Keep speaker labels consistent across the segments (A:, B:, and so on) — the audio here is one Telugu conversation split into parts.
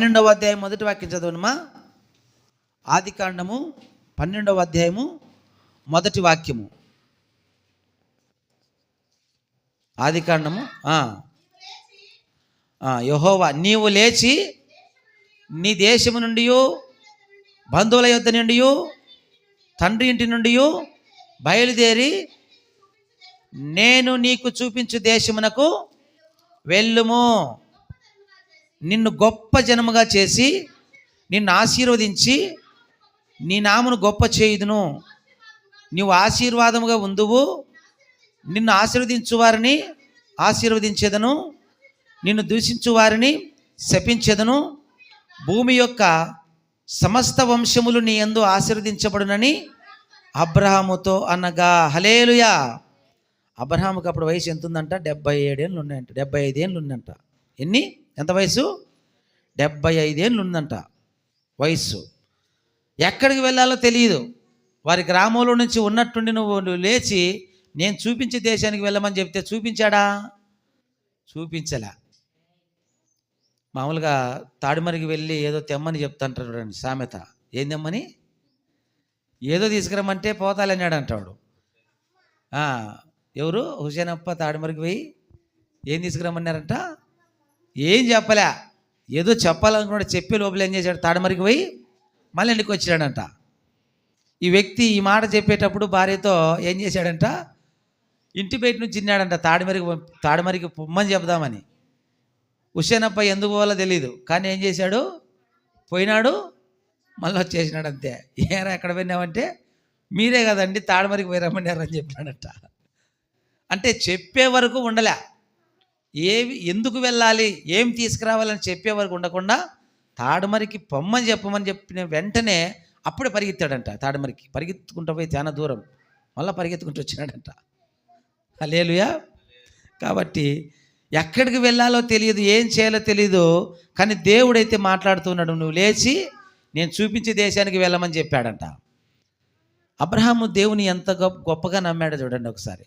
A: 12వ అధ్యాయం మొదటి వాక్యం చదవనమా. ఆదికాండము 12వ అధ్యాయము మొదటి వాక్యము. ఆదికాండము యెహోవా నీవు లేచి నీ దేశము నుండి, బంధువుల యొద్ద నుండి, తండ్రి ఇంటి నుండి బయలుదేరి నేను నీకు చూపించు దేశమునకు వెళ్ళుము. నిన్ను గొప్ప జనముగా చేసి నిన్ను ఆశీర్వదించి నీ నామను గొప్ప చేయుదును. నీవు ఆశీర్వాదముగా ఉందువు. నిన్ను ఆశీర్వదించు వారిని ఆశీర్వదించేదను, నిన్ను దూషించు వారిని శపించెదను. భూమి యొక్క సమస్త వంశములు నీ యందు ఆశీర్వదించబడునని అబ్రహాముతో అనగా. హల్లెలూయా. అబ్రహాముకి అప్పుడు వయసు ఎంత ఉందంట? 77 ఏళ్ళు ఉన్నాయంట. 75 ఏళ్ళు ఉందంట. ఎంత వయసు? 75 ఏళ్ళు ఉందంట వయస్సు. ఎక్కడికి వెళ్ళాలో తెలియదు. వారి గ్రామంలో నుంచి ఉన్నట్టుండి నువ్వు లేచి నేను చూపించే దేశానికి వెళ్ళమని చెప్తే చూపించాడా? చూపించలే. మామూలుగా తాడిమరికి వెళ్ళి ఏదో తెమ్మని చెప్తాంటారు చూడండి సామెత. ఏం తెమ్మని? ఏదో తీసుకురమ్మంటే పోతాలన్నాడు అంటాడు. ఎవరు? హుసేనప్ప తాడిమరికి పోయి ఏం తీసుకురమ్మన్నారంట? ఏం చెప్పలే, ఏదో చెప్పాలనుకున్నాడు. చెప్పే లోపల ఏం చేశాడు? తాడిమరికి పోయి మళ్ళీ ఇంటికి వచ్చాడంట. ఈ వ్యక్తి ఈ మాట చెప్పేటప్పుడు భార్యతో ఏం చేశాడంట? ఇంటి బయట నుంచి తిన్నాడంట. తాడిమరికి పొమ్మని చెప్దామని. హుసేనప్ప ఎందుకు పోవాలో తెలియదు, కానీ ఏం చేశాడు? పోయినాడు, మళ్ళీ వచ్చేసినాడు అంతే. ఏరా ఎక్కడ పోయినావంటే మీరే కదండి తాడిమరికి పోయి రమ్మన్నారని అని చెప్పాడంట. అంటే చెప్పే వరకు ఉండలే. ఎందుకు వెళ్ళాలి, ఏం తీసుకురావాలని చెప్పే వరకు ఉండకుండా తాడిమరికి పొమ్మని చెప్పిన వెంటనే అప్పుడే పరిగెత్తాడంట. తాడిమరికి పరిగెత్తుకుంటూ పోయి చాలా దూరం మళ్ళీ పరిగెత్తుకుంటూ వచ్చినాడంట. హల్లెలూయా. కాబట్టి ఎక్కడికి వెళ్ళాలో తెలియదు, ఏం చేయాలో తెలియదు, కానీ దేవుడైతే మాట్లాడుతున్నాడు. నువ్వు లేచి నేను చూపించే దేశానికి వెళ్ళమని చెప్పాడంట. అబ్రహాము దేవుని ఎంత గొప్పగా నమ్మాడో చూడండి ఒకసారి.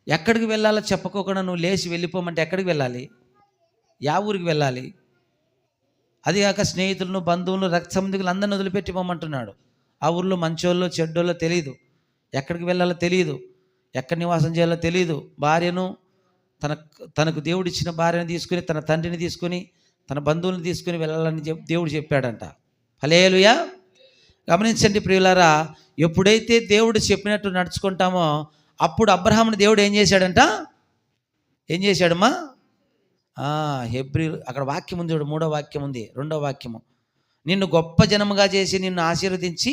A: ఎక్కడికి వెళ్ళాలో చెప్పుకోకుండా నువ్వు లేచి వెళ్ళిపోమంటే ఎక్కడికి వెళ్ళాలి? యా ఊరికి వెళ్ళాలి? అది కాక స్నేహితులను, బంధువులను, రక్త సంబంధికులు అందరిని వదిలిపెట్టి పోమంటున్నాడు. ఆ ఊర్లో మంచోళ్ళో చెడ్డోళ్ళో తెలియదు, ఎక్కడికి వెళ్ళాలో తెలియదు, ఎక్కడ నివాసం చేయాలో తెలియదు. భార్యను తనకు దేవుడిచ్చిన భార్యను తీసుకుని, తన తండ్రిని తీసుకుని, తన బంధువులను తీసుకుని వెళ్ళాలని దేవుడు చెప్పాడంట. హల్లెలూయా. గమనించండి ప్రియులారా, ఎప్పుడైతే దేవుడు చెప్పినట్టు నడుచుకుంటామో అప్పుడు అబ్రహాముని దేవుడు ఏం చేశాడంట? ఏం చేశాడమ్మా? హెబ్రీలు అక్కడ వాక్యం ఉంది చూడు, 3వ వాక్యం ఉంది, 2వ వాక్యము. నిన్ను గొప్ప జనముగా చేసి నిన్ను ఆశీర్వదించి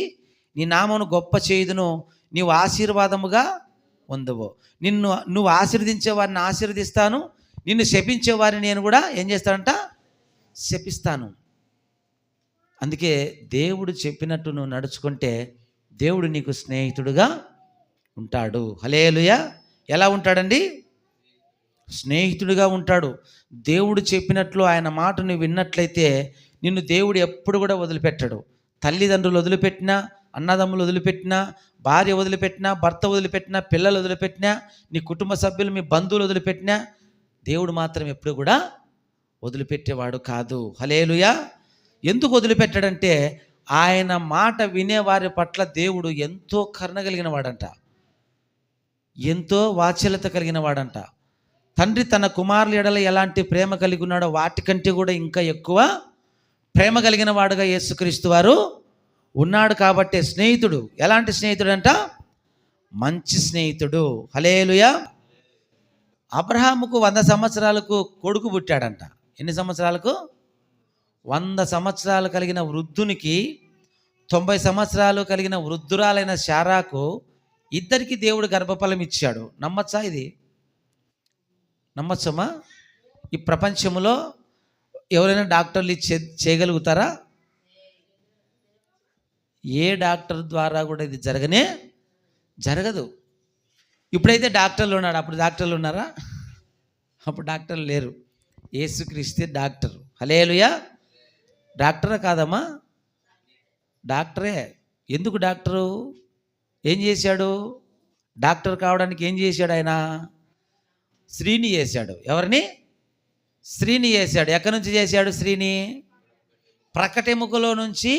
A: నీ నామమును గొప్ప చేయుదును, నీవు ఆశీర్వాదముగా ఉందువు. నువ్వు ఆశీర్వదించే వారిని ఆశీర్వదిస్తాను, నిన్ను శపించే వారిని నేను కూడా ఏం చేస్తానంట? శపిస్తాను. అందుకే దేవుడు చెప్పినట్టు నువ్వు నడుచుకుంటే దేవుడు నీకు స్నేహితుడుగా ఉంటాడు. హల్లెలూయా. ఎలా ఉంటాడండి? స్నేహితుడిగా ఉంటాడు. దేవుడు చెప్పినట్లు ఆయన మాట నువ్వు విన్నట్లయితే నిన్ను దేవుడు ఎప్పుడు కూడా వదిలిపెట్టడు. తల్లిదండ్రులు వదిలిపెట్టినా, అన్నదమ్ములు వదిలిపెట్టినా, భార్య వదిలిపెట్టినా, భర్త వదిలిపెట్టినా, పిల్లలు వదిలిపెట్టినా, నీ కుటుంబ సభ్యులు, మీ బంధువులు వదిలిపెట్టినా, దేవుడు మాత్రం ఎప్పుడు కూడా వదిలిపెట్టేవాడు కాదు. హల్లెలూయా. ఎందుకు వదిలిపెట్టాడంటే ఆయన మాట వినేవారి పట్ల దేవుడు ఎంతో కరుణ కలిగిన వాడంట, ఎంతో వాత్సల్యత కలిగిన వాడంట. తండ్రి తన కుమారుల ఎడల ఎలాంటి ప్రేమ కలిగి ఉన్నాడో వాటికంటే కూడా ఇంకా ఎక్కువ ప్రేమ కలిగిన వాడుగా యేసుక్రీస్తు వారు ఉన్నాడు. కాబట్టి స్నేహితుడు ఎలాంటి స్నేహితుడు అంట? మంచి స్నేహితుడు. హల్లెలూయా. అబ్రహాముకు 100 సంవత్సరాలకు కొడుకు పుట్టాడంట. ఎన్ని సంవత్సరాలకు? 100 సంవత్సరాలు కలిగిన వృద్ధునికి 90 సంవత్సరాలు కలిగిన వృద్ధురాలైన శారాకు ఇద్దరికి దేవుడు గర్భఫలం ఇచ్చాడు. నమ్మచ్చా? ఇది నమ్మచ్చమ్మా? ఈ ప్రపంచంలో ఎవరైనా డాక్టర్లు చేయగలుగుతారా? ఏ డాక్టర్ ద్వారా కూడా ఇది జరగదు. ఇప్పుడైతే డాక్టర్లు ఉన్నాడు, అప్పుడు డాక్టర్లు ఉన్నారా? అప్పుడు డాక్టర్లు లేరు. యేసుక్రీస్తే డాక్టర్. హల్లెలూయా. డాక్టరా కాదమ్మా? డాక్టరే. ఎందుకు డాక్టరు? ఏం చేశాడు? డాక్టర్ కావడానికి ఏం చేశాడు ఆయన? స్త్రీని చేశాడు. ఎవరిని? స్త్రీని చేశాడు. ఎక్కడి నుంచి చేశాడు స్త్రీని? ప్రకటెముకలో నుంచి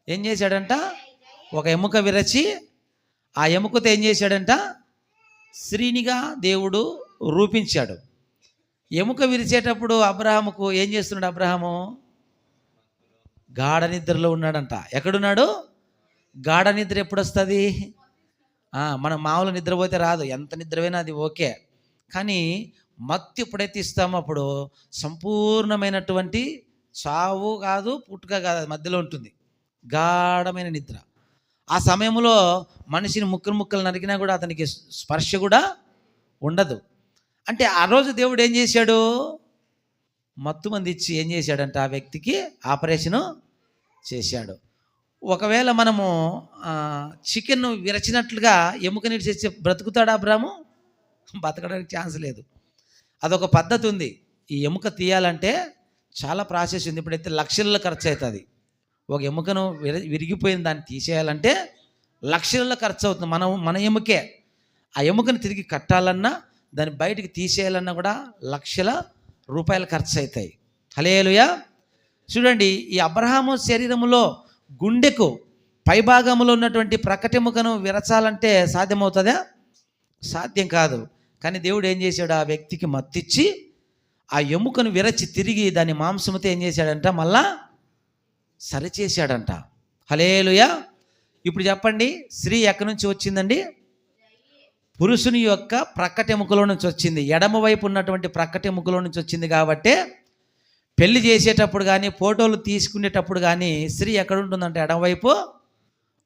A: ఏం చేశాడంట? ఒక ఎముక విరచి ఆ ఎముకతో ఏం చేశాడంట? స్త్రీనిగా దేవుడు రూపించాడు. ఎముక విరిచేటప్పుడు అబ్రహాముకు ఏం చేస్తున్నాడు? అబ్రహాము గాఢ నిద్రలో ఉన్నాడంట. ఎక్కడున్నాడు? గాఢ నిద్ర ఎప్పుడు వస్తుంది? మనం మామూలు నిద్రపోతే రాదు. ఎంత నిద్రపోయినా అది ఓకే. కానీ మత్తు ఎప్పుడైతే ఇస్తామో అప్పుడు సంపూర్ణమైనటువంటి చావు కాదు, పుట్టుక కాదు, మధ్యలో ఉంటుంది గాఢమైన నిద్ర. ఆ సమయంలో మనిషిని ముక్కలు ముక్కలు నరికినా కూడా అతనికి స్పర్శ కూడా ఉండదు. అంటే ఆ రోజు దేవుడు ఏం చేశాడు? మత్తు మంది ఇచ్చి ఏం చేశాడంటే ఆ వ్యక్తికి ఆపరేషను చేశాడు. ఒకవేళ మనము చికెన్ విరచినట్లుగా ఎముకని చేసి బ్రతుకుతాడా అబ్రాము? బతకడానికి ఛాన్స్ లేదు. అదొక పద్ధతి ఉంది. ఈ ఎముక తీయాలంటే చాలా ప్రాసెస్ ఉంది. ఇప్పుడైతే లక్షల్లో ఖర్చు అవుతుంది. ఒక ఎముకను విరిగిపోయిన దాన్ని తీసేయాలంటే లక్షల్లో ఖర్చు అవుతుంది. మన ఎముకే. ఆ ఎముకను తిరిగి కట్టాలన్నా దాన్ని బయటికి తీసేయాలన్నా కూడా లక్షల రూపాయలు ఖర్చు అవుతాయి. హల్లెలూయా. చూడండి, ఈ అబ్రహాము శరీరములో గుండెకు పైభాగంలో ఉన్నటువంటి ప్రకటెముకను విరచాలంటే సాధ్యమవుతుందా? సాధ్యం కాదు. కానీ దేవుడు ఏం చేశాడు? ఆ వ్యక్తికి మత్తిచ్చి ఆ ఎముకను విరచి తిరిగి దాని మాంసముతో ఏం చేశాడంట? మళ్ళా సరిచేశాడంట. హల్లెలూయా. ఇప్పుడు చెప్పండి, స్త్రీ ఎక్కడి నుంచి వచ్చిందండి? పురుషుని యొక్క ప్రక్కటెముకలో నుంచి వచ్చింది. ఎడమ వైపు ఉన్నటువంటి ప్రక్కటెముకలో నుంచి వచ్చింది. కాబట్టి పెళ్లి చేసేటప్పుడు కానీ ఫోటోలు తీసుకునేటప్పుడు కానీ స్త్రీ ఎక్కడ ఉంటుందంటే ఎడమవైపు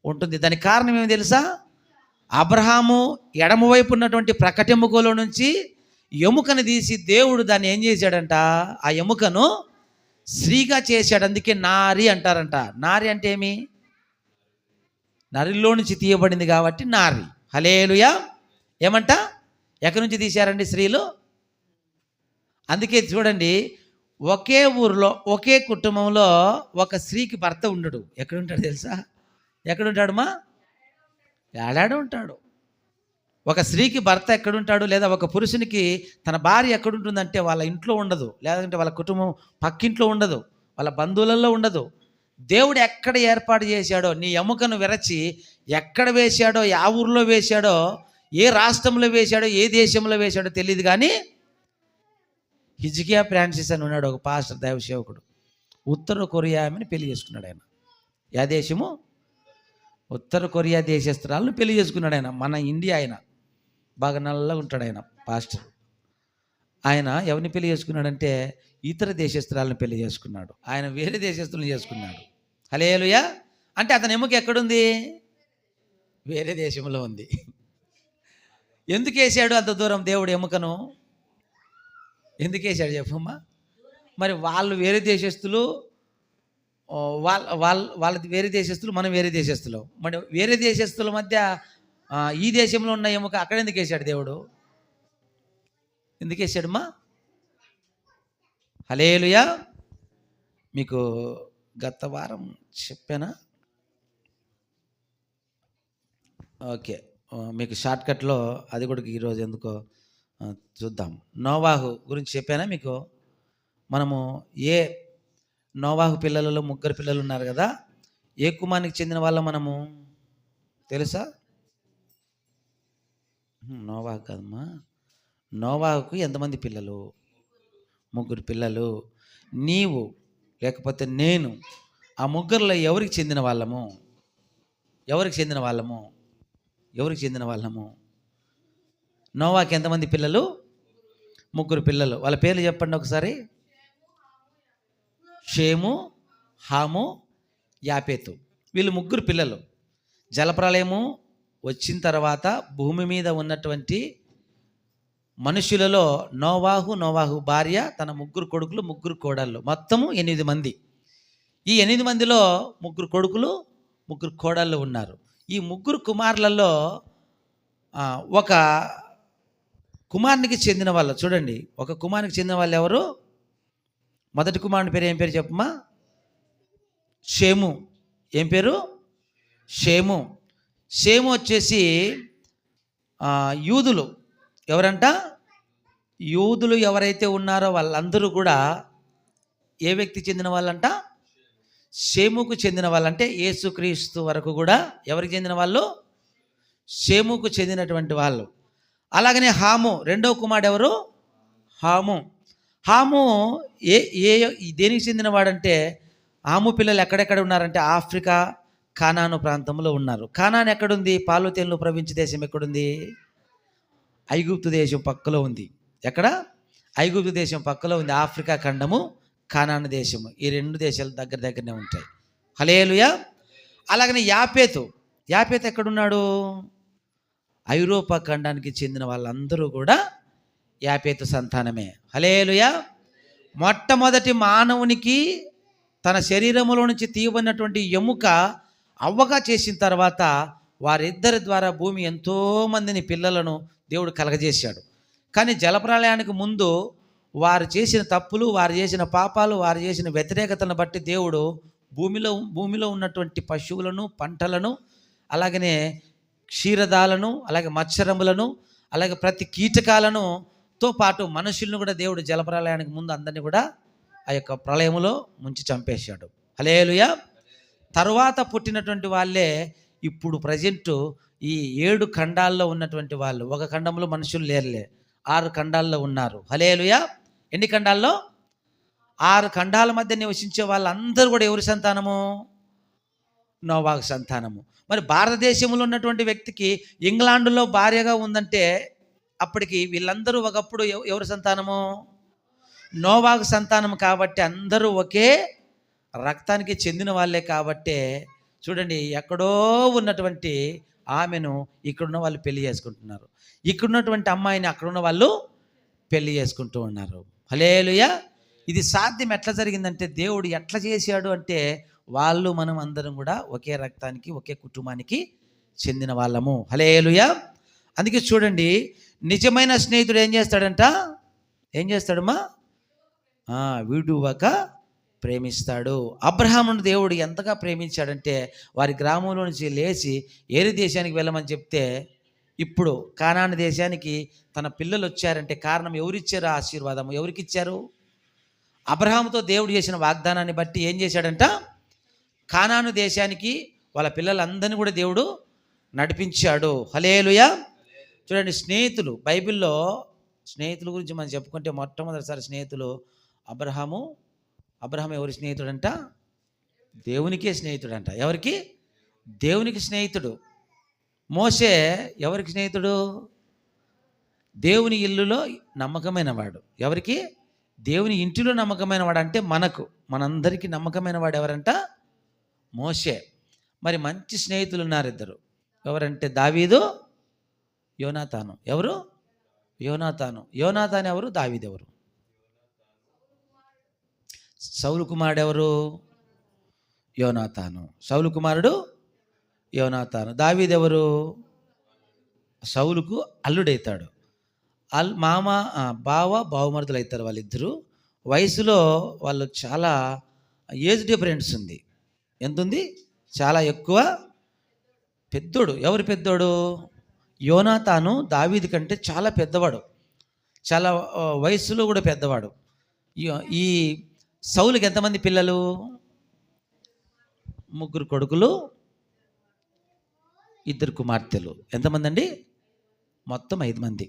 A: ఉంటుంది. దానికి కారణం ఏమి తెలుసా? అబ్రహాము ఎడమవైపు ఉన్నటువంటి ప్రక్కటెముకలో నుంచి ఎముకను తీసి దేవుడు దాన్ని ఏం చేశాడంట? ఆ ఎముకను స్త్రీగా చేశాడు. అందుకే నారి అంటారంట. నారి అంటే ఏమి? నరిలో నుంచి తీయబడింది కాబట్టి నారి. హల్లెలూయా. ఏమంట? ఎక్కడి నుంచి తీశారండి స్త్రీలు? అందుకే చూడండి, ఒకే ఊరిలో ఒకే కుటుంబంలో ఒక స్త్రీకి భర్త ఉండడు. ఎక్కడుంటాడు తెలుసా? ఎక్కడుంటాడుమా? ఏడాడు ఉంటాడు. ఒక స్త్రీకి భర్త ఎక్కడుంటాడు, లేదా ఒక పురుషునికి తన భార్య ఎక్కడుంటుందంటే వాళ్ళ ఇంట్లో ఉండదు, లేదంటే వాళ్ళ కుటుంబం పక్కింట్లో ఉండదు, వాళ్ళ బంధువులలో ఉండదు. దేవుడు ఎక్కడ ఏర్పాటు చేశాడో, నీ ఎముకను విరచి ఎక్కడ వేశాడో, ఏ ఊరిలో వేశాడో, ఏ రాష్ట్రంలో వేశాడో, ఏ దేశంలో వేశాడో తెలియదు. కానీ హిజ్కియా ఫ్రాన్సిస్ అని ఉన్నాడు, ఒక పాస్టర్ దైవ సేవకుడు. ఉత్తర కొరియా ఆమెను పెళ్లి చేసుకున్నాడు ఆయన. యా దేశము? ఉత్తర కొరియా దేశస్తురాలను పెళ్లి చేసుకున్నాడు ఆయన. మన ఇండియా ఆయన బాగా నల్లగా ఉంటాడు ఆయన పాస్టర్. ఆయన ఎవరిని పెళ్లి చేసుకున్నాడంటే ఇతర దేశస్తురాలను పెళ్లి చేసుకున్నాడు. ఆయన వేరే దేశస్తులను చేసుకున్నాడు. హల్లెలూయా. అంటే అతని ఎముక ఎక్కడుంది? వేరే దేశంలో ఉంది. ఎందుకు వేసాడు అంత దూరం దేవుడు ఎముకను? ఎందుకు వేసాడు చెప్పమ్మా? మరి వాళ్ళు వేరే దేశస్తులు, వాళ్ళది వేరే దేశస్తులు, మనం వేరే దేశస్తులు. మరి వేరే దేశస్తుల మధ్య ఈ దేశంలో ఉన్న ఎముక అక్కడ ఎందుకు వేసాడు దేవుడు? ఎందుకు వేసాడమ్మా? హల్లెలూయా. మీకు గత వారం చెప్పానా? ఓకే, మీకు షార్ట్కట్లో అది కూడా ఈరోజు ఎందుకో చూద్దాం. నోవాహు గురించి చెప్పానా మీకు? మనము నోవాహు పిల్లలలో 3 పిల్లలు ఉన్నారు కదా. ఏ కుమానికి చెందిన వాళ్ళ మనము తెలుసా? నోవాహు కాదమ్మా. నోవాహుకు ఎంతమంది పిల్లలు? 3 పిల్లలు. నీవు లేకపోతే నేను ఆ 3లో ఎవరికి చెందిన వాళ్ళము? ఎవరికి చెందిన వాళ్ళము? ఎవరికి చెందిన వాళ్ళము? నోవాకి ఎంతమంది పిల్లలు? 3 పిల్లలు. వాళ్ళ పేర్లు చెప్పండి ఒకసారి. షేము, హాము, యాపేతు. వీళ్ళు 3 పిల్లలు. జలప్రలయము వచ్చిన తర్వాత భూమి మీద ఉన్నటువంటి మనుషులలో నోవాహు భార్య, తన 3 కొడుకులు, 3 కోడళ్ళు, మొత్తము 8 మంది. ఈ 8 మందిలో 3 కొడుకులు, 3 కోడళ్ళు ఉన్నారు. ఈ 3 కుమారులలో ఒక కుమారునికి చెందిన వాళ్ళు చూడండి. ఒక కుమారునికి చెందిన వాళ్ళు ఎవరు? మొదటి కుమారుని పేరు ఏం పేరు చెప్పమ్మా? షేము. ఏం పేరు? షేము. షేము వచ్చేసి యూదులు ఎవరంట? యూదులు ఎవరైతే ఉన్నారో వాళ్ళందరూ కూడా ఏ వ్యక్తి చెందిన వాళ్ళంట? షేముకు చెందిన వాళ్ళంటే యేసుక్రీస్తు వరకు కూడా ఎవరికి చెందిన వాళ్ళు? షేముకు చెందినటువంటి వాళ్ళు. అలాగనే హాము రెండవ కుమారుడు ఎవరు? హాము. హాము ఏ ఏ దేనికి చెందినవాడంటే, హాము పిల్లలు ఎక్కడెక్కడ ఉన్నారంటే ఆఫ్రికా, కానాను ప్రాంతంలో ఉన్నారు. కానాన్ ఎక్కడుంది? పాలు తేనెలు ప్రవహించే దేశం ఎక్కడుంది? ఐగుప్తు దేశం పక్కలో ఉంది. ఎక్కడ? ఐగుప్తు దేశం పక్కలో ఉంది. ఆఫ్రికా ఖండము, కానాను దేశము, ఈ రెండు దేశాలు దగ్గర దగ్గరనే ఉంటాయి. హల్లెలూయా. అలాగనే యాపేతు ఎక్కడున్నాడు? ఐరోపా ఖండానికి చెందిన వాళ్ళందరూ కూడా యాపేతు సంతానమే. హల్లెలూయా. మొట్టమొదటి మానవునికి తన శరీరంలో నుంచి తీయబడినటువంటి ఎముక అవ్వగా చేసిన తర్వాత వారిద్దరి ద్వారా భూమి ఎంతోమందిని పిల్లలను దేవుడు కలగజేశాడు. కానీ జలప్రళయానికి ముందు వారు చేసిన తప్పులు, వారు చేసిన పాపాలు, వారు చేసిన వ్యతిరేకతను బట్టి దేవుడు భూమిలో ఉన్నటువంటి పశువులను, పంటలను, అలాగనే క్షీరదాలను, అలాగే మత్స్యరములను, అలాగే ప్రతి కీటకాలను తో పాటు మనుషులను కూడా దేవుడు జలప్రళయానికి ముందు అందరినీ కూడా ఆ యొక్క ప్రళయములో ముంచి చంపేశాడు. హల్లెలూయా. తరువాత పుట్టినటువంటి వాళ్ళే ఇప్పుడు ప్రజెంటు ఈ 7 ఖండాల్లో ఉన్నటువంటి వాళ్ళు. ఒక ఖండంలో మనుషులు లేరులే, 6 ఖండాల్లో ఉన్నారు. హల్లెలూయా. ఎన్ని ఖండాల్లో? 6 ఖండాల మధ్య నివసించే వాళ్ళందరూ కూడా ఎవరి సంతానము? నోవాహు సంతానము. మరి భారతదేశంలో ఉన్నటువంటి వ్యక్తికి ఇంగ్లాండులో భార్యగా ఉందంటే అప్పటికి వీళ్ళందరూ ఒకప్పుడు ఎవరి సంతానము? నోవాహు సంతానం. కాబట్టి అందరూ ఒకే రక్తానికి చెందిన వాళ్ళే. కాబట్టే చూడండి, ఎక్కడో ఉన్నటువంటి ఆమెను ఇక్కడున్న వాళ్ళు పెళ్లి చేసుకుంటున్నారు, ఇక్కడున్నటువంటి అమ్మాయిని అక్కడున్న వాళ్ళు పెళ్లి చేసుకుంటూ ఉన్నారు. హల్లెలూయా. ఇది సాధ్యం ఎట్లా జరిగిందంటే, దేవుడు ఎట్లా చేశాడు అంటే, వాళ్ళు మనం అందరం కూడా ఒకే రక్తానికి, ఒకే కుటుంబానికి చెందిన వాళ్ళము. హల్లెలూయా. అందుకే చూడండి, నిజమైన స్నేహితుడు ఏం చేస్తాడంట? ఏం చేస్తాడమ్మా? విడువక ప్రేమిస్తాడు. అబ్రహామును దేవుడు ఎంతగా ప్రేమించాడంటే, వారి గ్రామంలో నుంచి లేచి ఏరి దేశానికి వెళ్ళమని చెప్తే, ఇప్పుడు కానాను దేశానికి తన పిల్లలు వచ్చారంటే కారణం ఎవరిచ్చారు? ఆశీర్వాదం ఎవరికి ఇచ్చారు? అబ్రహాముతో దేవుడు చేసిన వాగ్దానాన్ని బట్టి ఏం చేశాడంట? కానాను దేశానికి వాళ్ళ పిల్లలందరినీ కూడా దేవుడు నడిపించాడు. హల్లెలూయా. చూడండి, స్నేహితులు, బైబిల్లో స్నేహితుల గురించి మనం చెప్పుకుంటే మొట్టమొదటిసారి స్నేహితులు అబ్రహాము ఎవరి స్నేహితుడంట? దేవునికే స్నేహితుడంట. ఎవరికి? దేవునికి స్నేహితుడు. మోషే ఎవరికి స్నేహితుడు? దేవుని ఇల్లులో నమ్మకమైన వాడు. ఎవరికి? దేవుని ఇంటిలో నమ్మకమైన వాడు. అంటే మనందరికీ నమ్మకమైన వాడు ఎవరంట? మోషే. మరి మంచి స్నేహితులు ఉన్నారు ఇద్దరు. ఎవరంటే దావీదు, యోనాతాను. ఎవరు? యోనాతాను ఎవరు? దావీదు ఎవరు? సౌలు కుమారుడు ఎవరు? యోనాతాను. సౌలు కుమారుడు యోనాతాను. దావీదు ఎవరు? సౌలుకు అల్లుడైతాడు. బావ బావమరుదులు అవుతారు వాళ్ళిద్దరూ. వయసులో వాళ్ళు చాలా ఏజ్ డిఫరెన్స్ ఉంది. ఎంత ఉంది? చాలా ఎక్కువ. పెద్దోడు. ఎవరు పెద్దోడు? యోనాతాను దావీదు కంటే చాలా పెద్దవాడు, చాలా వయస్సులో కూడా పెద్దవాడు. ఈ సౌలుకి ఎంతమంది పిల్లలు? 3 కొడుకులు, 2 కుమార్తెలు. ఎంతమంది అండి? మొత్తం 5 మంది.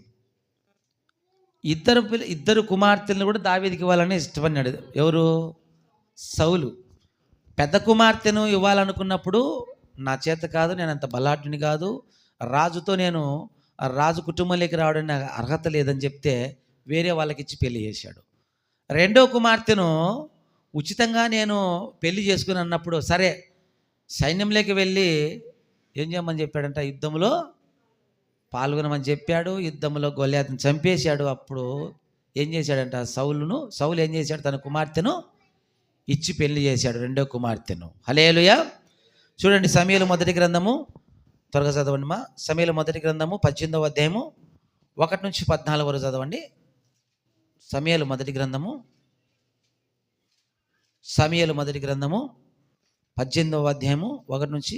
A: ఇద్దరు కుమార్తెలను కూడా దావీదుకి ఇవ్వాలని ఇష్టపడినాడు. ఎవరు? సౌలు. పెద్ద కుమార్తెను ఇవ్వాలనుకున్నప్పుడు, నా చేత కాదు, నేను అంత బలాఢ్యుని కాదు, రాజుతో నేను రాజు కుటుంబంలోకి రావడానికి నాకు అర్హత లేదని చెప్తే వేరే వాళ్ళకి ఇచ్చి పెళ్లి చేశాడు. రెండో కుమార్తెను ఉచితంగా నేను పెళ్లి చేసుకుని అన్నప్పుడు, సరే సైన్యంలోకి వెళ్ళి ఏం చేయమని చెప్పాడంట? యుద్ధంలో పాల్గొనమని చెప్పాడు. యుద్ధంలో గొల్యాతుని చంపేశాడు. అప్పుడు ఏం చేశాడంట? సౌలు ఏం చేశాడు? తన కుమార్తెను ఇచ్చి పెళ్లి చేశాడు, రెండో కుమార్తెను. హల్లెలూయా. చూడండి, సమూయేలు మొదటి గ్రంథము, త్వరగా చదవండి మా. సమూయేలు మొదటి గ్రంథము 18వ అధ్యాయము 1 నుంచి 14 వరకు చదవండి. సమూయేలు మొదటి గ్రంథము 18వ అధ్యాయము 1 నుంచి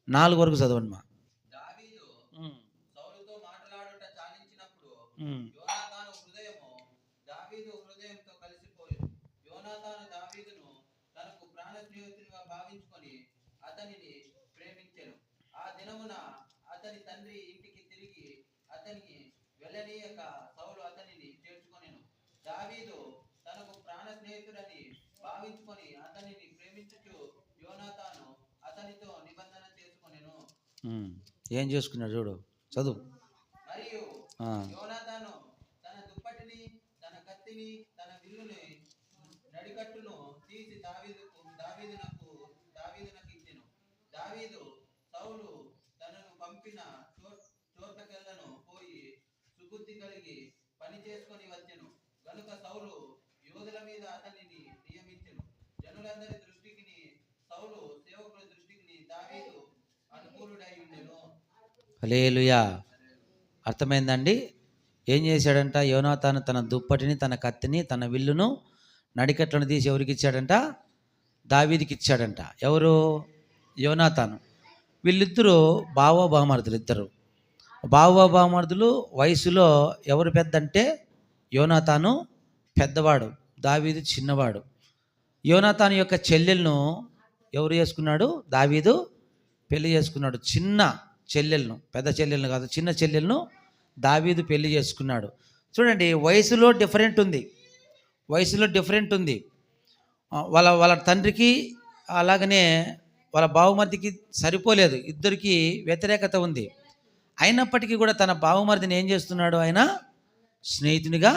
A: 4 వరకు చదవండి మా.
B: అతనిని ప్రేమించెను. ఆ దినమున అతని తండ్రి ఇంటికి తిరిగి అతనికి వెళ్ళనీయక సౌలు అతనిని చేర్చుకొనెను. దావీదు తనకు ప్రాణ స్నేహితుడని భావించుకొని అతనిని ప్రేమించుచు యోనాతాను అతనితో నిబంధన చేసుకొనెను.
A: ఏం చేసుకున్నాడు చూడు, చదువు.
B: మరియు యోనాతాను తన దుప్పటిని, తన కత్తిని, తన విల్లుని నడికట్టును తీసి దావీదునకు ఇచ్చెను. దావీదు సౌలు తనను పంపిన చోటకెళ్ళను పోయి సుబుద్ధి కలిగి పని చేసుకొని వచ్చెను. గనుక సౌలు యోధుల మీద అతనిని నియమించెను. జనులందరి దృష్టికి సౌలు సేవకుల దృష్టికి దావీదు అనుకూలుడై ఉండెను.
A: హల్లెలూయా. అర్థమైందండి? ఏం చేశాడంట? యోనాతాను తన దుప్పటిని, తన కత్తిని, తన విల్లును నడికట్లను తీసి ఎవరికి ఇచ్చాడంట? దావీదుకి ఇచ్చాడంట. ఎవరు? యోనాతాను. వీళ్ళిద్దరూ బావోబామర్దులు. ఇద్దరు బావోబామర్దులు. వయసులో ఎవరు పెద్ద అంటే యోనాతాను పెద్దవాడు, దావీదు చిన్నవాడు. యోనాతాను యొక్క చెల్లెలను ఎవరు చేసుకున్నాడు? దావీదు పెళ్లి చేసుకున్నాడు. చిన్న చెల్లెలను, పెద్ద చెల్లెలను కాదు, చిన్న చెల్లెలను దావీదు పెళ్లి చేసుకున్నాడు. చూడండి, వయసులో డిఫరెంట్ ఉంది. వాళ్ళ తండ్రికి అలాగనే వాళ్ళ బావమరిదికి సరిపోలేదు. ఇద్దరికి వ్యతిరేకత ఉంది. అయినప్పటికీ కూడా తన బావమరిదిని ఏం చేస్తున్నాడు? ఆయన స్నేహితునిగా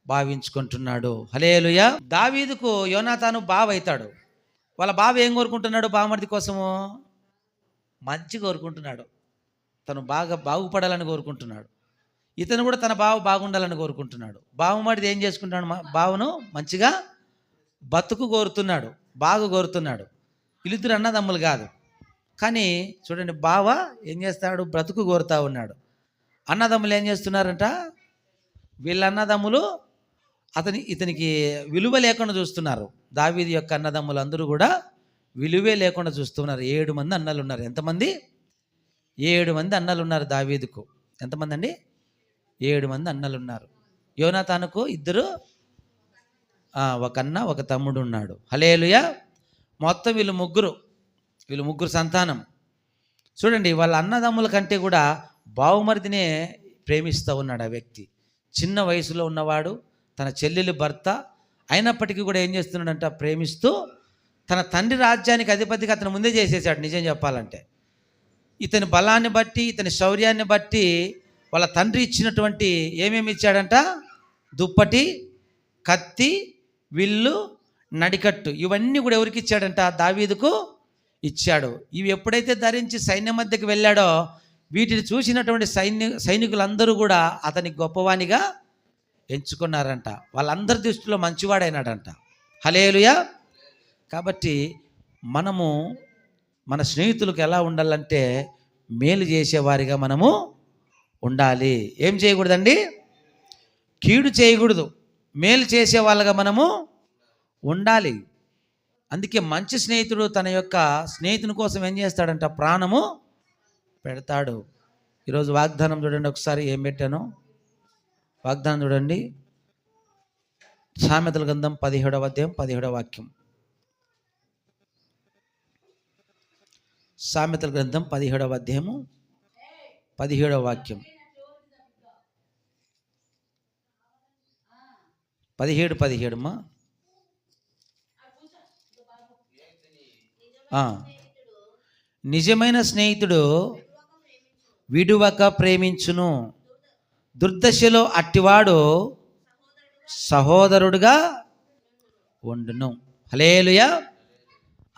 A: భావించుకుంటున్నాడు. హల్లెలూయా. దావీదుకు యోనాతాను బావ అవుతాడు. వాళ్ళ బావ ఏం కోరుకుంటున్నాడు? బావమరిది కోసము మంచి కోరుకుంటున్నాడు. తను బాగా బాగుపడాలని కోరుకుంటున్నాడు. ఇతను కూడా తన బావ బాగుండాలని కోరుకుంటున్నాడు. బావమరిది ఏం చేసుకుంటాడు? బావను మంచిగా బతుకు కోరుతున్నాడు, బాగు కోరుతున్నాడు. వీళ్ళిద్దరు అన్నదమ్ములు కాదు. కానీ చూడండి, బావ ఏం చేస్తాడు? బ్రతుకు కోరుతా ఉన్నాడు. అన్నదమ్ములు ఏం చేస్తున్నారంట? వీళ్ళ అన్నదమ్ములు ఇతనికి విలువ లేకుండా చూస్తున్నారు. దావీదు యొక్క అన్నదమ్ములు అందరూ కూడా విలువే లేకుండా చూస్తున్నారు. 7 మంది అన్నలు ఉన్నారు. ఎంతమంది? 7 మంది అన్నలు ఉన్నారు దావీదుకు. ఎంతమంది అండి? 7 మంది అన్నలు ఉన్నారు. యోనాతానుకు 2, ఒక అన్న, ఒక తమ్ముడు ఉన్నాడు. హల్లెలూయా. మొత్తం వీళ్ళు ముగ్గురు సంతానం. చూడండి, వాళ్ళ అన్నదమ్ముల కంటే కూడా బావమరిదినే ప్రేమిస్తూ ఉన్నాడు ఆ వ్యక్తి. చిన్న వయసులో ఉన్నవాడు, తన చెల్లెలి భర్త. అయినప్పటికీ కూడా ఏం చేస్తున్నాడంట? ప్రేమిస్తూ తన తండ్రి రాజ్యానికి అధిపతిగా అతను ముందే చేసేసాడు. నిజం చెప్పాలంటే ఇతని బలాన్ని బట్టి, ఇతని శౌర్యాన్ని బట్టి వాళ్ళ తండ్రి ఇచ్చినటువంటి ఏమేమి ఇచ్చాడంట? దుప్పటి, కత్తి, విల్లు, నడికట్టు. ఇవన్నీ కూడా ఎవరికి ఇచ్చాడంట? దావీదుకు ఇచ్చాడు. ఇవి ఎప్పుడైతే ధరించి సైన్యం మధ్యకి వెళ్ళాడో వీటిని చూసినటువంటి సైనికులందరూ కూడా అతని గొప్పవానిగా ఎంచుకున్నారంట. వాళ్ళందరి దృష్టిలో మంచివాడైనాడంట. హల్లెలూయా. కాబట్టి మనము మన స్నేహితులకు ఎలా ఉండాలంటే మేలు చేసేవారిగా మనము ఉండాలి. ఏం చేయకూడదండి? కీడు చేయకూడదు. మేలు చేసే వాళ్ళగా మనము ఉండాలి. అందుకే మంచి స్నేహితుడు తన యొక్క స్నేహితుని కోసం ఏం చేస్తాడంట? ప్రాణము పెడతాడు. ఈరోజు వాగ్దానం చూడండి ఒకసారి. ఏం పెట్టాను? వాగ్దానం చూడండి. సామెతల గ్రంథం 17వ అధ్యాయం 17వ వాక్యం. సామెతల గ్రంథం 17వ అధ్యాయము 17వ వాక్యం. 17 అమ్మా. నిజమైన స్నేహితుడు విడువక ప్రేమించును, దుర్దశలో అట్టివాడు సహోదరుడుగా ఉండును. హల్లెలూయా.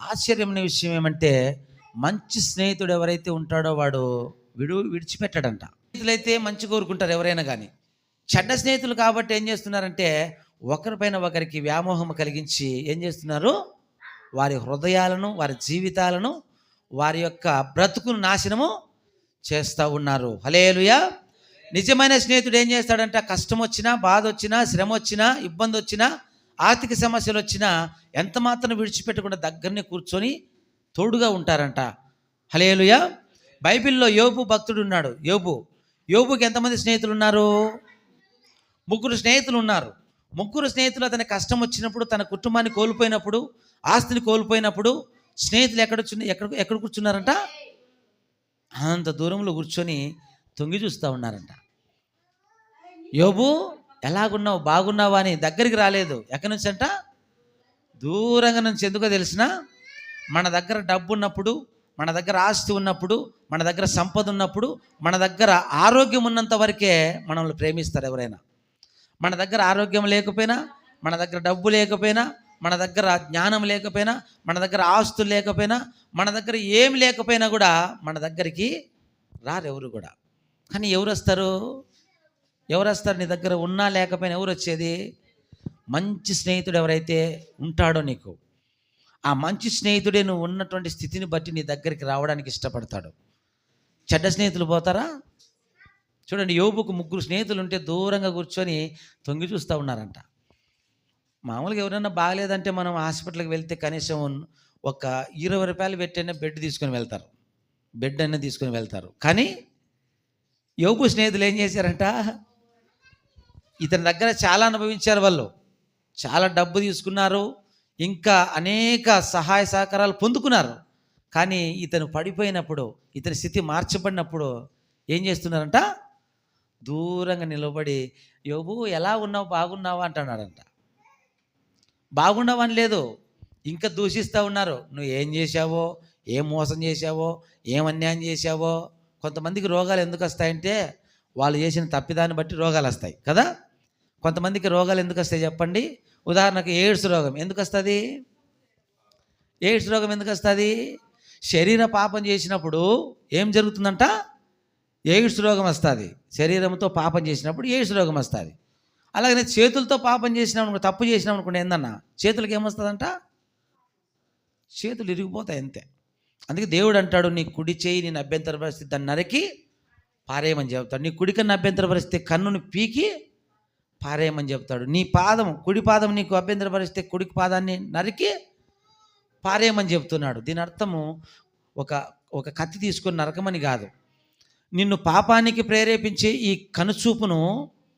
A: ఆశ్చర్యమైన విషయం ఏమంటే మంచి స్నేహితుడు ఎవరైతే ఉంటాడో వాడు విడిచిపెట్టాడంట. స్నేహితులైతే మంచి కోరుకుంటారు ఎవరైనా కానీ. చెడ్డ స్నేహితులు కాబట్టి ఏం చేస్తున్నారంటే ఒకరిపైన ఒకరికి వ్యామోహం కలిగించి ఏం చేస్తున్నారు? వారి హృదయాలను, వారి జీవితాలను, వారి యొక్క బ్రతుకును నాశనము చేస్తూ ఉన్నారు. హల్లెలూయా. నిజమైన స్నేహితుడు ఏం చేస్తాడంట? కష్టం వచ్చినా, బాధ వచ్చినా, శ్రమ వచ్చినా, ఇబ్బంది వచ్చినా, ఆర్థిక సమస్యలు వచ్చినా ఎంత మాత్రం విడిచిపెట్టకుండా దగ్గరనే కూర్చొని తోడుగా ఉంటారంట. హల్లెలూయా. బైబిల్లో యోబు భక్తుడు ఉన్నాడు. యోబుకి ఎంతమంది స్నేహితులు ఉన్నారు? 3 స్నేహితులు ఉన్నారు. 3 స్నేహితులు అతని కష్టం వచ్చినప్పుడు, తన కుటుంబాన్ని కోల్పోయినప్పుడు, ఆస్తిని కోల్పోయినప్పుడు, స్నేహితులు ఎక్కడ కూర్చున్నారంట? అంత దూరంలో కూర్చొని తొంగి చూస్తూ ఉన్నారంట. యోబు ఎలాగున్నావు, బాగున్నావా అని దగ్గరికి రాలేదు. ఎక్కడి నుంచి అంట? దూరంగా నుంచి. ఎందుకో తెలిసిన, మన దగ్గర డబ్బు ఉన్నప్పుడు, మన దగ్గర ఆస్తి ఉన్నప్పుడు, మన దగ్గర సంపద ఉన్నప్పుడు, మన దగ్గర ఆరోగ్యం ఉన్నంత వరకే మనల్ని ప్రేమిస్తారు ఎవరైనా. మన దగ్గర ఆరోగ్యం లేకపోయినా, మన దగ్గర డబ్బు లేకపోయినా, మన దగ్గర జ్ఞానం లేకపోయినా, మన దగ్గర ఆస్తులు లేకపోయినా, మన దగ్గర ఏమి లేకపోయినా కూడా మన దగ్గరికి రారు ఎవరు కూడా. కానీ ఎవరు వస్తారు నీ దగ్గర ఉన్నా లేకపోయినా? ఎవరు వచ్చేది? మంచి స్నేహితుడు ఎవరైతే ఉంటాడో నీకు, ఆ మంచి స్నేహితుడే నువ్వు ఉన్నటువంటి స్థితిని బట్టి నీ దగ్గరికి రావడానికి ఇష్టపడతాడు. చెడ్డ స్నేహితులు పోతారా? చూడండి, యోబుకు 3 స్నేహితులు ఉంటే దూరంగా కూర్చొని తొంగి చూస్తూ ఉన్నారంట. మామూలుగా ఎవరైనా బాగలేదంటే మనం హాస్పిటల్కి వెళ్తే కనీసం ఒక 20 రూపాయలు పెట్టైనా బెడ్ అయినా తీసుకొని వెళ్తారు. కానీ యోబు స్నేహితులు ఏం చేశారంట? ఇతని దగ్గర చాలా అనుభవించారు, వాళ్ళు చాలా డబ్బు తీసుకున్నారు, ఇంకా అనేక సహాయ సహకారాలు పొందుకున్నారు. కానీ ఇతను పడిపోయినప్పుడు, ఇతని స్థితి మార్చబడినప్పుడు ఏం చేస్తున్నారంట? దూరంగా నిలబడి, యోబు ఎలా ఉన్నావు, బాగున్నావా అంటున్నాడంట. బాగున్నావని లేదు, ఇంకా దూషిస్తూ ఉన్నారు. నువ్వు ఏం చేశావో, ఏం మోసం చేశావో, ఏం అన్యాయం చేశావో. కొంతమందికి రోగాలు ఎందుకు వస్తాయంటే వాళ్ళు చేసిన తప్పిదాన్ని బట్టి రోగాలు వస్తాయి కదా. కొంతమందికి రోగాలు ఎందుకు వస్తాయి చెప్పండి? ఉదాహరణకు ఎయిడ్స్ రోగం ఎందుకు వస్తుంది? శరీర పాపం చేసినప్పుడు ఏం జరుగుతుందంట? ఎయిడ్స్ రోగం వస్తుంది. శరీరంతో పాపం చేసినప్పుడు ఎయిడ్స్ రోగం వస్తుంది. అలాగనే చేతులతో పాపం చేసినాం, తప్పు చేసినాం అనుకోండి, ఏందన్నా చేతులకి ఏమొస్తుందంట? చేతులు ఇరిగిపోతాయి అంతే. అందుకే దేవుడు అంటాడు, నీ కుడి చేయి నేను అభ్యంతరపరిస్తే దాన్ని నరికి పారేయమని చెప్తాడు. నీ కుడి కన్ను అభ్యంతరపరిస్తే కన్నుని పీకి పారేయమని చెప్తాడు. నీ కుడి పాదం నీకు అభ్యంతరపరిస్తే కుడి పాదాన్ని నరికి పారేయమని చెప్తున్నాడు. దీని అర్థము ఒక కత్తి తీసుకొని నరకమని కాదు. నిన్ను పాపానికి ప్రేరేపించి ఈ కనుచూపును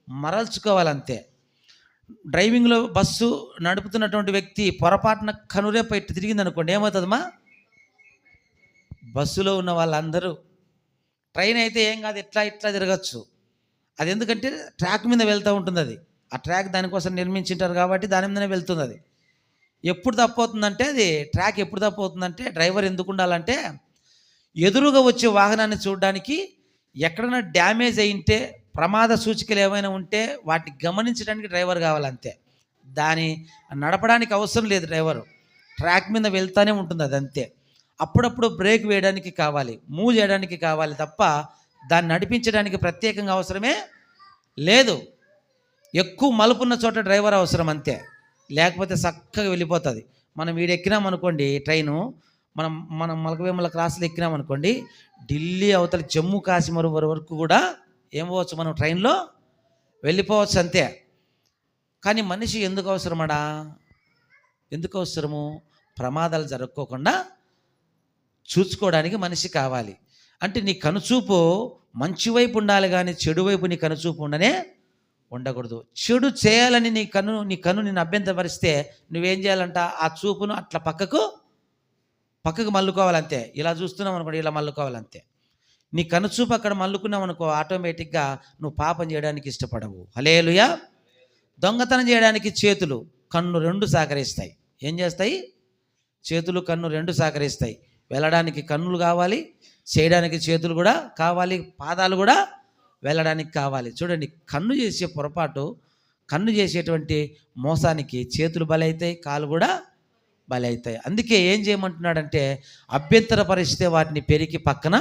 A: మరల్చుకోవాలంతే. డ్రైవింగ్లో బస్సు నడుపుతున్నటువంటి వ్యక్తి పొరపాటున కనురేప ఇట్టు తిరిగింది అనుకోండి, ఏమవుతుందమ్మా? బస్సులో ఉన్న వాళ్ళందరూ, ట్రైన్ అయితే ఏం కాదు, ఇట్లా తిరగచ్చు. అది ఎందుకంటే ట్రాక్ మీద వెళ్తూ ఉంటుంది. అది ఆ ట్రాక్ దానికోసం నిర్మించింటారు కాబట్టి దాని మీదనే వెళ్తుంది. అది ఎప్పుడు తప్పవుతుందంటే, ట్రాక్ ఎప్పుడు తప్పవుతుందంటే, డ్రైవర్ ఎందుకు ఉండాలంటే ఎదురుగా వచ్చే వాహనాన్ని చూడడానికి, ఎక్కడైనా డ్యామేజ్ అయింటే, ప్రమాద సూచికలు ఏమైనా ఉంటే వాటిని గమనించడానికి డ్రైవర్ కావాలంతే. దాని నడపడానికి అవసరం లేదు డ్రైవరు, ట్రాక్ మీద వెళ్తూనే ఉంటుంది అది అంతే. అప్పుడప్పుడు బ్రేక్ వేయడానికి కావాలి, మూవ్ చేయడానికి కావాలి తప్ప దాన్ని నడిపించడానికి ప్రత్యేకంగా అవసరమే లేదు. ఎక్కువ మలుపున్న చోట డ్రైవర్ అవసరం అంతే, లేకపోతే చక్కగా వెళ్ళిపోతుంది. మనం వీడెక్కినాం అనుకోండి ట్రైను, మనం మలకవేముల క్రాస్లో ఎక్కినాం అనుకోండి, ఢిల్లీ అవతల జమ్మూ కాశ్మీర్ వరకు కూడా ఏమవచ్చు, మనం ట్రైన్లో వెళ్ళిపోవచ్చు అంతే. కానీ మనిషి ఎందుకు అవసరము? ప్రమాదాలు జరగకోకుండా చూసుకోవడానికి మనిషి కావాలి. అంటే నీ కనుచూపు మంచి వైపు ఉండాలి, కానీ చెడు వైపు నీ కనుచూపు ఉండకూడదు. చెడు చేయాలని నీ కన్ను నిన్ను అభ్యంతరపరిస్తే నువ్వేం చేయాలంట? ఆ చూపును అట్లా పక్కకు మల్లుకోవాలంతే. ఇలా చూస్తున్నావు అనుకోండి, ఇలా మల్లుకోవాలంతే. నీ కనుచూపు అక్కడ మల్లుకున్నావు అనుకో, ఆటోమేటిక్గా నువ్వు పాపం చేయడానికి ఇష్టపడవు. హల్లెలూయా. దొంగతనం చేయడానికి చేతులు, కన్ను 2 సహకరిస్తాయి. ఏం చేస్తాయి? చేతులు, కన్ను 2 సహకరిస్తాయి. వెళ్ళడానికి కన్నులు కావాలి, చేయడానికి చేతులు కూడా కావాలి, పాదాలు కూడా వెళ్ళడానికి కావాలి. చూడండి, కన్ను చేసే పొరపాటు, కన్ను చేసేటువంటి మోసానికి చేతులు బలవుతాయి, కాలు కూడా బలవుతాయి. అందుకే ఏం చేయమంటున్నాడంటే, అభ్యంతరపరిస్తే వాటిని పెరికి పక్కన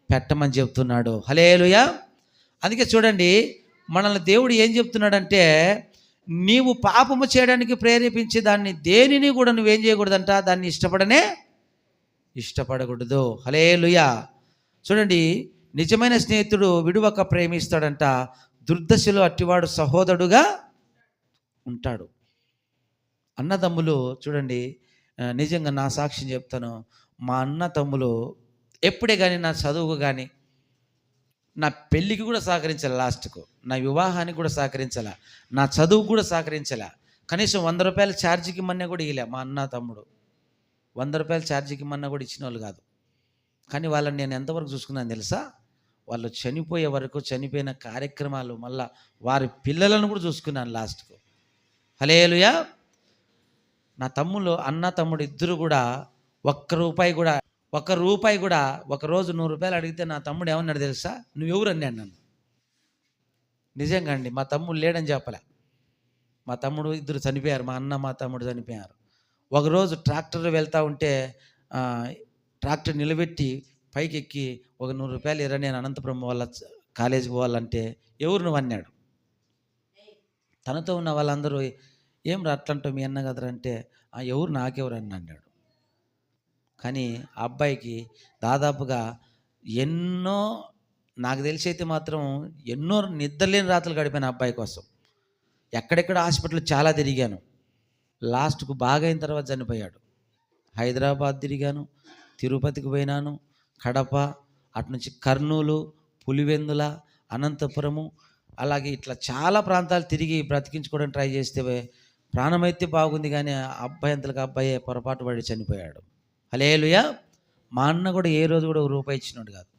A: పెట్టమని చెప్తున్నాడు. హల్లెలూయా. అందుకే చూడండి, మనల్ని దేవుడు ఏం చెప్తున్నాడంటే, నీవు పాపము చేయడానికి ప్రేరేపించే దాన్ని దేనిని కూడా నువ్వేం చేయకూడదంట, దాన్ని ఇష్టపడకూడదు. హల్లెలూయా. చూడండి, నిజమైన స్నేహితుడు విడువక ప్రేమిస్తాడంట, దుర్దశలో అట్టివాడు సహోదరుడుగా ఉంటాడు. అన్నదమ్ములు చూడండి, నిజంగా నా సాక్ష్యం చెప్తాను, మా అన్న తమ్ములు ఎప్పుడే కానీ నా చదువుకు కానీ, నా పెళ్ళికి కూడా సహకరించాలి, లాస్ట్కు నా వివాహానికి కూడా సహకరించాల, నా చదువుకు కూడా సహకరించాల. కనీసం 100 రూపాయల ఛార్జీకి మన్నే కూడా ఇలే మా అన్న తమ్ముడు. రూపాయలు ఛార్జీకి ఇమ్మన్నా కూడా ఇచ్చిన వాళ్ళు కాదు. కానీ వాళ్ళని నేను ఎంతవరకు చూసుకున్నాను తెలుసా? వాళ్ళు చనిపోయే వరకు, చనిపోయిన కార్యక్రమాలు, మళ్ళా వారి పిల్లలను కూడా చూసుకున్నాను లాస్ట్కు. హల్లెలూయా. నా అన్న తమ్ముడు ఇద్దరు కూడా ఒక్క రూపాయి కూడా ఒకరోజు 100 రూపాయలు అడిగితే నా తమ్ముడు ఏమన్నాడు తెలుసా? నువ్వెవరు అన్నాడు నన్ను. నిజంగా అండి, మా తమ్ముడు లేడని చెప్పలే. మా తమ్ముడు ఇద్దరు చనిపోయారు, మా అన్న మా తమ్ముడు చనిపోయారు. ఒకరోజు ట్రాక్టర్ వెళ్తూ ఉంటే ట్రాక్టర్ నిలబెట్టి పైకి ఎక్కి ఒక 100 రూపాయలు ఇరా, నేను అనంతపురం వాళ్ళ కాలేజీకి పోవాలంటే ఎవరు నువ్వు అన్నాడు. తనతో ఉన్న వాళ్ళందరూ ఏం రా అట్లంటావు మీ అన్న కదరా అంటే ఎవరు నాకెవరు అని అన్నాడు. కానీ ఆ అబ్బాయికి దాదాపుగా ఎన్నో, నాకు తెలిసి అయితే మాత్రం ఎన్నో నిద్రలేని రాత్రులు గడిపాను ఆ అబ్బాయి కోసం. ఎక్కడెక్కడ హాస్పిటల్ చాలా తిరిగాను. లాస్ట్కు బాగా అయిన తర్వాత చనిపోయాడు. హైదరాబాద్ తిరిగాను, తిరుపతికి పోయినాను, కడప, అటు నుంచి కర్నూలు, పులివెందుల, అనంతపురము, అలాగే ఇట్లా చాలా ప్రాంతాలు తిరిగి బ్రతికించుకోవడానికి ట్రై చేస్తే ప్రాణమైతే బాగుంది, కానీ ఆ అబ్బాయి అంతలకు అబ్బాయి పొరపాటు పడి చనిపోయాడు. హల్లెలూయా. మా అన్న కూడా ఏ రోజు కూడా రూపాయి ఇచ్చినాడు కాదు.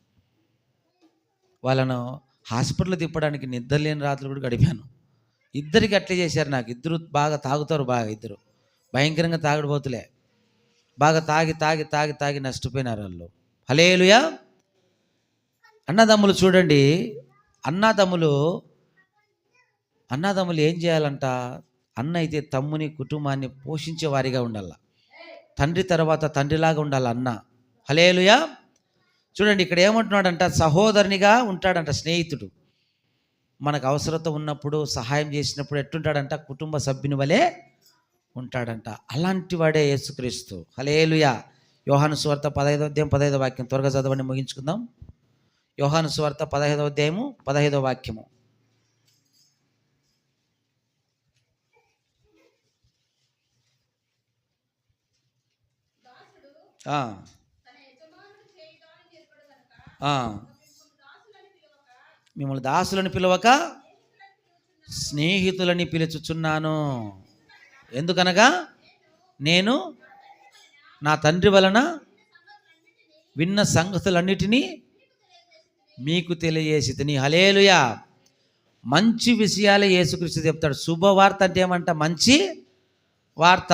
A: వాళ్ళను హాస్పిటల్ తిప్పడానికి నిద్రలేని రాత్రులు కూడా గడిపాను. ఇద్దరికి అట్లే చేశారు నాకు. ఇద్దరు బాగా తాగుతారు, ఇద్దరు భయంకరంగా తాగడిపోతులే. బాగా తాగి నష్టపోయినారు వాళ్ళు. హల్లెలూయా. అన్నదమ్ములు చూడండి, అన్నదమ్ములు ఏం చేయాలంట? అన్న అయితే తమ్ముని కుటుంబాన్ని పోషించే వారిగా ఉండాల. తండ్రి తర్వాత తండ్రిలాగా ఉండాలి అన్న. హల్లెలూయా. చూడండి ఇక్కడ ఏమంటున్నాడంట? సహోదరునిగా ఉంటాడంట. స్నేహితుడు మనకు అవసరత ఉన్నప్పుడు సహాయం చేసినప్పుడు ఎట్టుంటాడంట? కుటుంబ సభ్యుని వలె ఉంటాడంట. అలాంటి వాడే యేసుక్రీస్తు. హల్లెలూయా. యోహాను సువార్త 15వ అధ్యాయం 15వ వాక్యం త్వరగా చదవండి, ముగించుకుందాం. యోహాను సువార్త 15వ అధ్యాయము 15వ వాక్యము. మిమ్మల్ని దాసులని పిలవక స్నేహితులని పిలుచుచున్నాను. ఎందుకనగా నేను నా తండ్రి వలన విన్న సంగతులన్నిటినీ మీకు తెలియజేసితిని. హల్లెలూయా. మంచి విషయాలే యేసుక్రీస్తు చెప్తాడు. శుభవార్త అంటే ఏమంట? మంచి వార్త.